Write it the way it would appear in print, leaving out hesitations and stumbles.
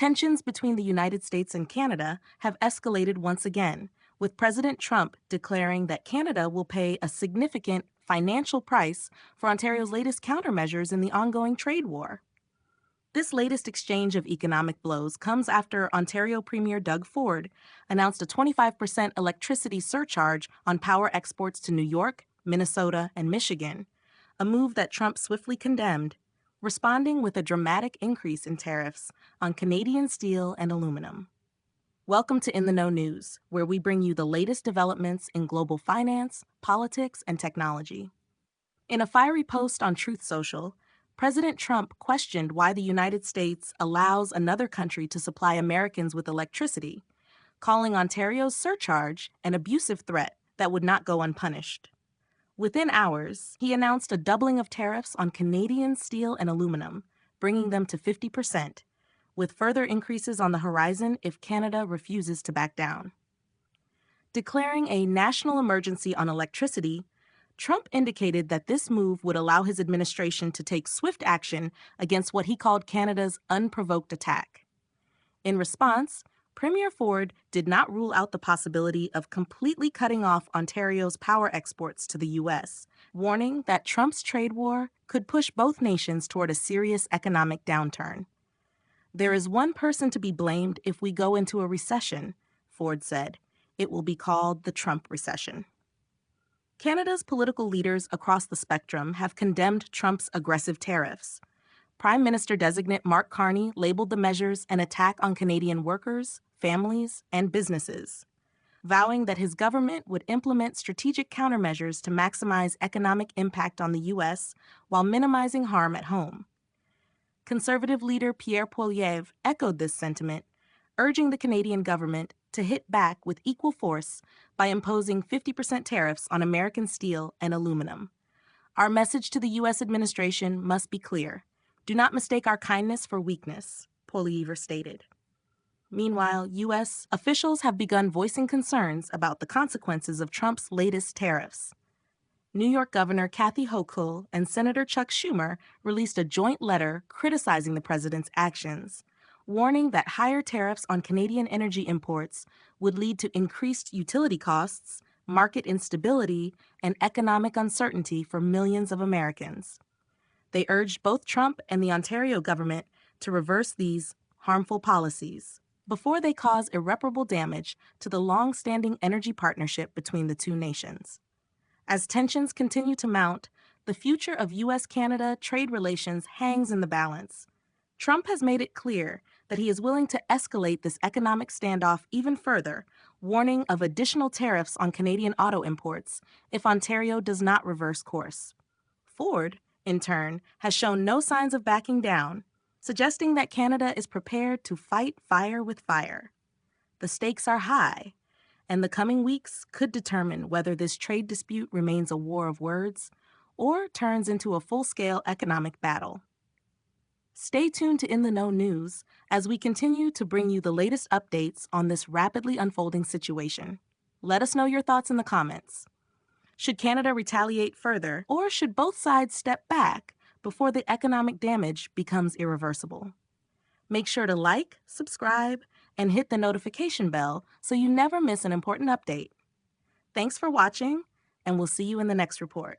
Tensions between the United States and Canada have escalated once again, with President Trump declaring that Canada will pay a significant financial price for Ontario's latest countermeasures in the ongoing trade war. This latest exchange of economic blows comes after Ontario Premier Doug Ford announced a 25% electricity surcharge on power exports to New York, Minnesota, and Michigan, a move that Trump swiftly condemned, responding with a dramatic increase in tariffs on Canadian steel and aluminum. Welcome to In the Know News, where we bring you the latest developments in global finance, politics, and technology. In a fiery post on Truth Social, President Trump questioned why the United States allows another country to supply Americans with electricity, calling Ontario's surcharge an abusive threat that would not go unpunished. Within hours, he announced a doubling of tariffs on Canadian steel and aluminum, bringing them to 50%, with further increases on the horizon if Canada refuses to back down. Declaring a national emergency on electricity, Trump indicated that this move would allow his administration to take swift action against what he called Canada's unprovoked attack. In response, Premier Ford did not rule out the possibility of completely cutting off Ontario's power exports to the U.S., warning that Trump's trade war could push both nations toward a serious economic downturn. "There is one person to be blamed if we go into a recession," Ford said. "It will be called the Trump recession." Canada's political leaders across the spectrum have condemned Trump's aggressive tariffs. Prime Minister-designate Mark Carney labeled the measures an attack on Canadian workers, families, and businesses, vowing that his government would implement strategic countermeasures to maximize economic impact on the U.S. while minimizing harm at home. Conservative leader Pierre Poilievre echoed this sentiment, urging the Canadian government to hit back with equal force by imposing 50% tariffs on American steel and aluminum. "Our message to the U.S. administration must be clear. Do not mistake our kindness for weakness," Poilievre stated. Meanwhile, U.S. officials have begun voicing concerns about the consequences of Trump's latest tariffs. New York Governor Kathy Hochul and Senator Chuck Schumer released a joint letter criticizing the president's actions, warning that higher tariffs on Canadian energy imports would lead to increased utility costs, market instability, and economic uncertainty for millions of Americans. They urged both Trump and the Ontario government to reverse these harmful policies before they cause irreparable damage to the long-standing energy partnership between the two nations. As tensions continue to mount, the future of U.S. Canada trade relations hangs in the balance. Trump has made it clear that he is willing to escalate this economic standoff even further, warning of additional tariffs on Canadian auto imports if Ontario does not reverse course. Ford, in turn, has shown no signs of backing down, suggesting that Canada is prepared to fight fire with fire. The stakes are high, and the coming weeks could determine whether this trade dispute remains a war of words or turns into a full-scale economic battle. Stay tuned to In the Know News as we continue to bring you the latest updates on this rapidly unfolding situation. Let us know your thoughts in the comments. Should Canada retaliate further, or should both sides step back before the economic damage becomes irreversible? Make sure to like, subscribe, and hit the notification bell so you never miss an important update. Thanks for watching, and we'll see you in the next report.